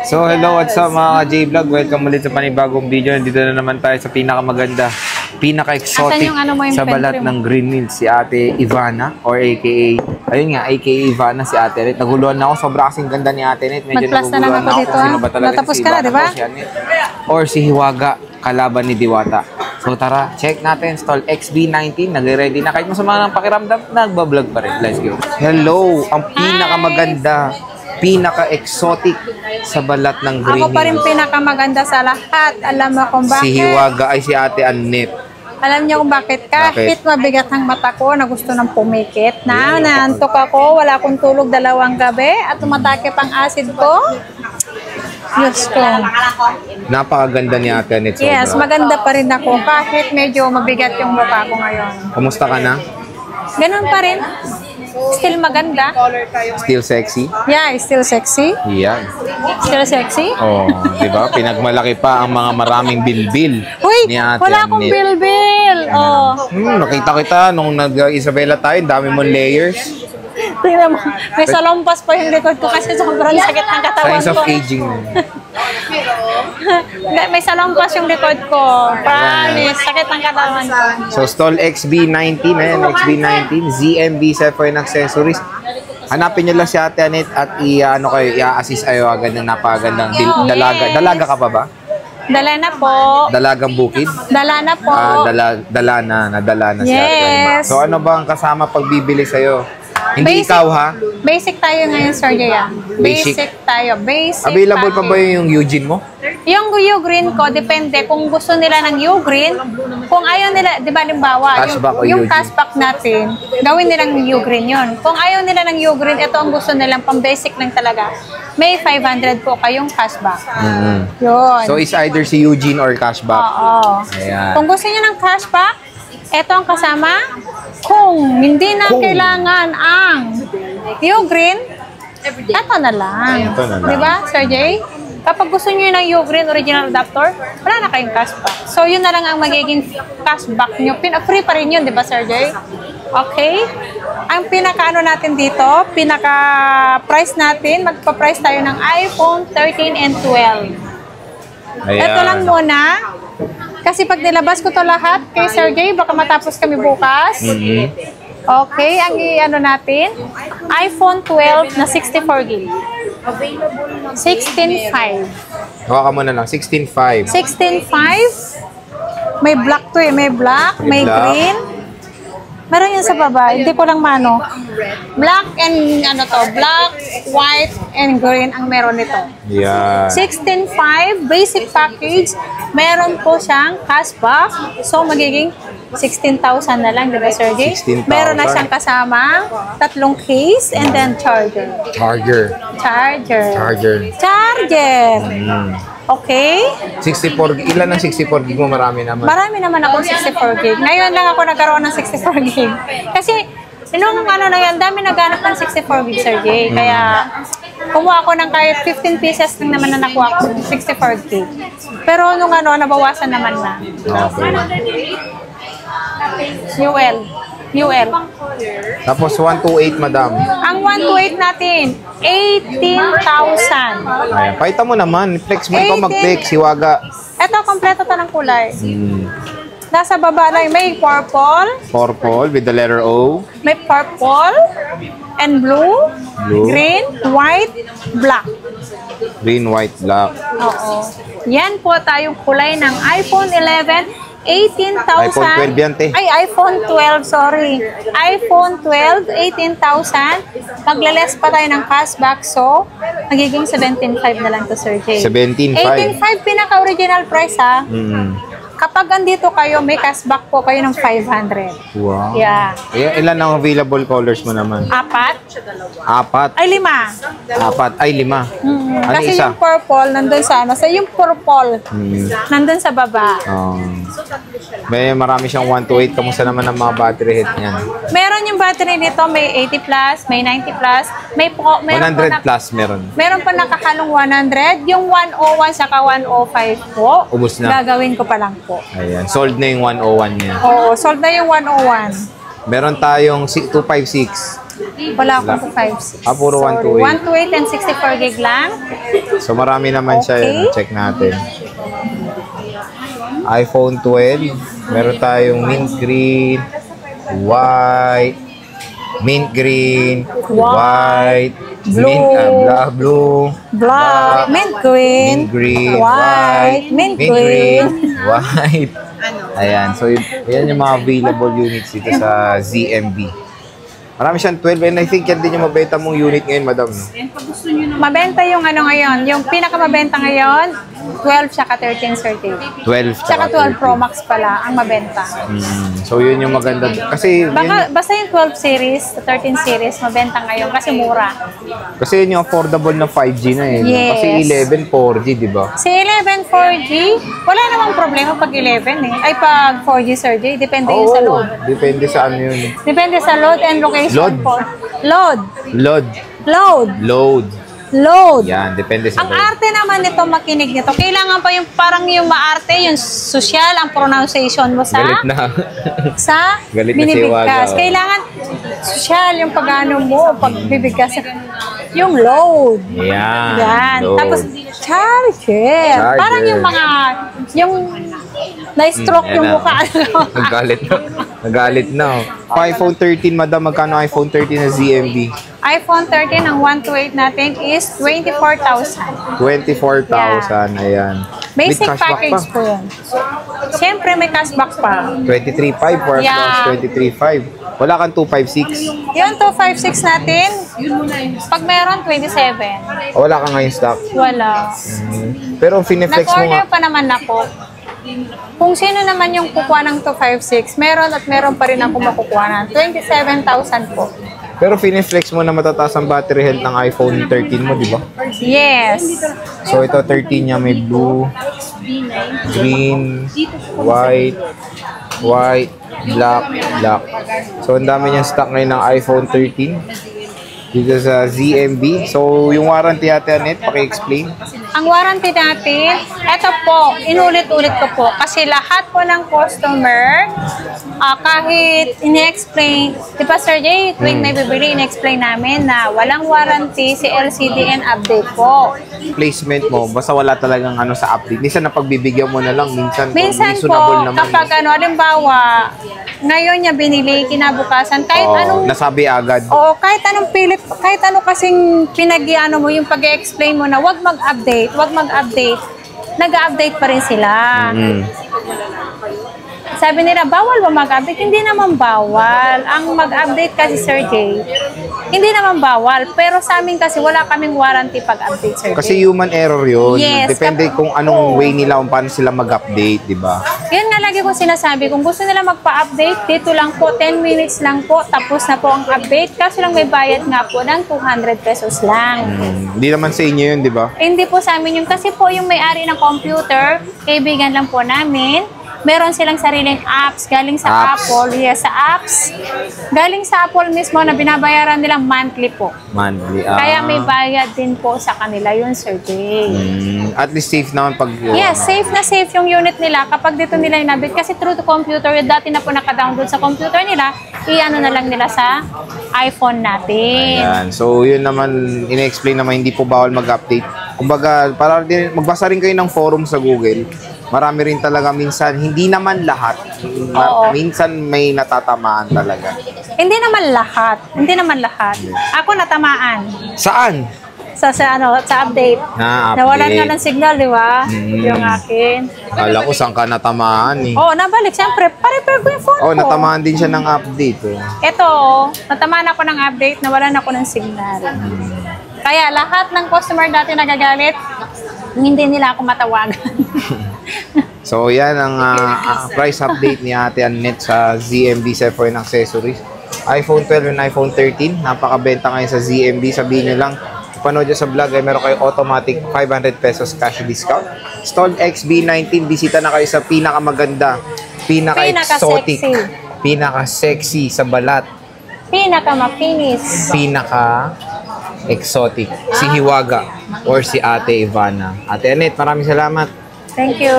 So hello, what's up mga J-Vlog? Welcome ulit sa panibagong video. Nandito na naman tayo sa pinakamaganda, pinaka-exotic sa balat ng Green Mint, si Ate Ivana or aka, ayun nga, aka Ivana si Ate Net. Naguluhan na ako, sobra kasing ganda ni Ate Net. Medyo naguguluhan na ako kung sino ba talaga natapos si ka na, Ivana diba? Or si Hiwaga, kalaban ni Diwata. So tara, check natin, stall XB19, nag-ready na. Kahit masama ng pakiramdam, nagbablog pa rin. Let's go. Hello, ang pinakamaganda, pinaka-exotic sa balat ng Green Mint. Ako pa rin pinakamaganda sa lahat. Alam mo kung bakit? Si Hiwaga ay si Ate Annette. Alam niyo kung bakit? Kahit mabigat ang mata ko na gusto ng pumikit na, naantok ako, wala akong tulog 2 gabi at tumatakip ang acid ko. Diyos ko. Napakaganda ni Ate Annette. Yes, maganda pa rin ako kahit medyo mabigat yung mukha ko ngayon. Kumusta ka na? Ganun pa rin. Still maganda. Still sexy? Yeah, still sexy. Yeah. Still sexy? Oh, di ba? Pinagmalaki pa ang mga maraming bilbil ni Ate wala akong Annette. bilbil. Oh. Nakita kita nung nag-Isabela tayo, dami mong layers. Tingnan mo, may salompas pa yung likod ko kasi sobrang sakit ng katawan Signs of ko. aging. May salompas yung likod ko. Promise, sakit ng katawan ko. So, stall XB19, ayan, XB19, ZMB Sephora accessories. Hanapin nyo lang si Ate Annette at i-assist ayo agad ng napagandang dalaga. Dalaga ka pa ba? Dala na po. Dalagang bukid? Dala na po. Nadala na si Ate Annette. Yes. So, ano ba ang kasama pagbibili sa'yo? Hindi Basic. ikaw, ha? Basic tayo ngayon, Sir Jaya. Basic tayo. Basic. Available pa ba package. yung Eugene mo? Yung U-Green ko, depende kung gusto nila ng U-Green. Kung ayaw nila, di ba, limbawa, Cashback o yung Eugene? cashback natin, gawin nilang U-Green yun. Kung ayaw nila ng U-Green, ito ang gusto nilang pang-basic lang talaga. May 500 po kayong cashback. Yun. So, it's either si Eugene or cashback. Oo. Ayan. Kung gusto niyo ng cashback, ito ang kasama. Kung hindi na kailangan ang U-Green, ito na lang. Ito na lang. Diba, Sir Jay? Kapag gusto niyo ng U-Green original adapter, wala na kayong cashback. So, yun na lang ang magiging cashback nyo. Free pa rin yun, diba, Sir Jay? Okay? Ang pinaka-ano natin dito, pinaka-price natin, magpa-price tayo ng iPhone 13 and 12. Ayan. Ito lang muna. Kasi pag nilabas ko to lahat kay Sir Jay, baka matapos kami bukas. Okay, ang i-ano natin, iPhone 12 na 64 gig. 16.5. Hawakan mo na lang, 16.5. 16.5. May black to eh. May black, May may black. green. Meron yun sa baba. Hindi ko lang mano. Black and ano to, black, white, and green ang meron nito. Yeah. 16.5 basic package. Meron po siyang cashback. So, magiging 16,000 na lang, diba, Sir Jay? 16,000. Meron na siyang kasama 3 case and then charger. Charger. Okay. 64 gig. Ilan ang 64 gig mo? Marami naman. Marami naman akong 64 gig. Ngayon lang ako nagkaroon ng 64 gig. Kasi, nung ano na yan, dami naghanap ng 64 gig, Sir Jay. Kaya, kumuha ako ng kahit 15 pieces lang naman na nakuha ko, 64 gig. Pero nung ano, nabawasan naman na. Okay. UL. Tapos 128, madam. Ang 128 natin, 18,000. Ayan. Pakita mo naman. Flex mo ikaw mag-flex. Hiwaga. Ito, kompleto to ng kulay. Nasa baba lang, may purple, Purple with the letter O. may purple, and blue, green, white, black. Green, white, black. Oo. Yan po tayong kulay ng iPhone 11. 18,000. iPhone 12 yan, te. Ay, iPhone 12, sorry. iPhone 12, 18,000. Maglaless pa tayo ng cashback, so magiging 17,500 na lang to, Sir Jay. 17,500. 18,500 pinaka-original price, ha? Kapag andito kayo, may cashback po kayo ng 500. Wow. Yeah. Ilan ang available colors mo naman? 4? Ay, 5. 4. Ay, 5. Ano Kasi isa? yung purple, nandun sa ano. So, yung purple, nandun sa baba. May marami siyang 128. Kamusta naman ang mga battery health niyan? Meron yung battery nito, may 80 plus, may 90 plus, may 100 plus meron. Meron pa nakakalong 100. Yung 101 saka 105 po, Ubus na. gagawin ko pa lang po. Ayan. Sold na yung 101 niya. Oo, sold na yung 101. Meron tayong 256. Wala akong 256. Puro 128. 128 and 64 gig lang. So marami naman siya. Okay. Check natin. iPhone 12. Meron tayong mint green, white, mint green, white, mint, blue, Black, mint green, white, mint green. white. Ayan. So, yan yung mga available units dito sa ZMB. Marami siyang 12 and I think yan din yung mabenta mong unit ngayon, madam. No? Mabenta yung ano ngayon, yung pinakamabenta ngayon, 12 tsaka 13, sir Dave. 12 Tsaka 12 Pro Max pala ang mabenta. So, yun yung maganda. Kasi, Basta yung 12 series, 13 series, mabenta ngayon kasi mura. Kasi yun yung affordable na 5G na eh. Yes. Kasi 11 4G, di ba? Si 11 4G, wala namang problema pag 11 eh. Ay, pag 4G, sir Jay, depende yun sa load. Depende sa ano yun. Depende sa load and location. Load? Po. Load. Load. Load. Load. Load. Yan, depende sa Ang load. arte naman nito, makinig nito. Kailangan pa yung parang yung maarte, yung social, ang pronunciation mo sa Galit na. sa Galit na si binibigkas. Waga, oh. Kailangan social yung pag-ano mo, pagbibigkas. Yung load. Yan. Yan. Load. Tapos, charger. Parang yung mga, yung na-stroke Yan yung na. mukha. Nagalit na. Nagalit na. Oh. iPhone 13, madam. Magkano iPhone 13 na ZMB? iPhone 13, ang 128 natin is 24,000. 24,000. Ayan. Basic With cashback package pa. po yun. Siyempre, may cashback pa. 23,500 for Yeah. 23,500. Wala kang 256. Yung 256 natin, pag meron, 27. Wala kang ngayon stock. Wala. Pero fineflex mo nga. Nag-order pa naman ako. Kung sino naman yung kukuha ng 256, meron at meron pa rin ako makukuha ng 27,000 po. Pero fineflex mo na matataas ang battery health ng iPhone 13 mo, di ba? Yes. So ito 13 niya may blue, green, white, black. So ang dami niyang stock ngayon ng iPhone 13 dito sa ZMB. So yung warranty natin, Annette, paki-explain. Ang warranty natin, eto po, inulit-ulit ko po. Kasi lahat po ng customer, kahit ini-explain, di ba Sir Jay, tuwing may bibili, ini-explain namin na walang warranty si LCD and update po. Placement mo, basta wala talagang ano sa update. Minsan napagbibigyan mo na lang, minsan Minsan po, reasonable naman. kapag ano, halimbawa, ngayon niya binili, kinabukasan, kahit anong, nasabi agad. oo, kahit anong pilit, kahit ano kasing pinag-ano mo, yung pag-explain mo na wag mag-update, nag-update pa rin sila. Sabi nila, bawal ba mag-update? Hindi naman bawal. Ang mag-update kasi, Sir Jay, hindi naman bawal. Pero sa amin kasi, wala kaming warranty pag-update, Sir Jay. Kasi human error yun. Yes, Depende kung anong way nila kung paano sila mag-update, di ba? Yun nga lagi kong sinasabi, kung gusto nila magpa-update, dito lang po, 10 minutes lang po, tapos na po ang update. Kaso lang may bayad nga po ng 200 pesos lang. Hindi naman sa inyo yun, di ba? Hindi po sa amin yung, kasi po yung may-ari ng computer, kaibigan lang po namin. Meron silang sariling apps galing sa Apps. Apple. Yes, sa apps. Galing sa Apple mismo na binabayaran nilang monthly po. Monthly. Kaya may bayad din po sa kanila yun, Sir Jay. At least safe naman pag... Yes, safe na safe yung unit nila kapag dito nila inabit. Kasi through to computer, dati na po naka-download sa computer nila, i-ano na lang nila sa iPhone natin. Ayan. So, yun naman, ina-explain naman, hindi po bawal mag-update. Kumbaga, para din, magbasa rin kayo ng forum sa Google. Marami rin talaga minsan, hindi naman lahat. Minsan may natatamaan talaga. Hindi naman lahat. Hindi naman lahat. Ako natamaan. Saan? Sa update. Na-update. Nawalan nga ng signal, di ba? Yung akin. Kala ko saan ka natamaan eh. Oo, nabalik. Siyempre, pa-repair ko yung phone ko. Natamaan din siya ng update. Ito, natamaan ako ng update, nawalan ako ng signal. Kaya lahat ng customer dati nagagalit, hindi nila ako matawagan. So, yan ang price update ni Ate Annette sa ZMB Sephora and Accessories. iPhone 12 and iPhone 13. Napakabenta ngayon sa ZMB. Sabihin nyo lang, panood nyo sa vlog ay meron kayo automatic 500 pesos cash discount. Stalled XB19. Bisita na kayo sa pinakamaganda, pinaka-exotic, pinaka-sexy sa balat, Pinaka-mapinis, pinaka-exotic. Si Hiwaga or si Ate Ivana. Ate Annette, maraming salamat. Thank you.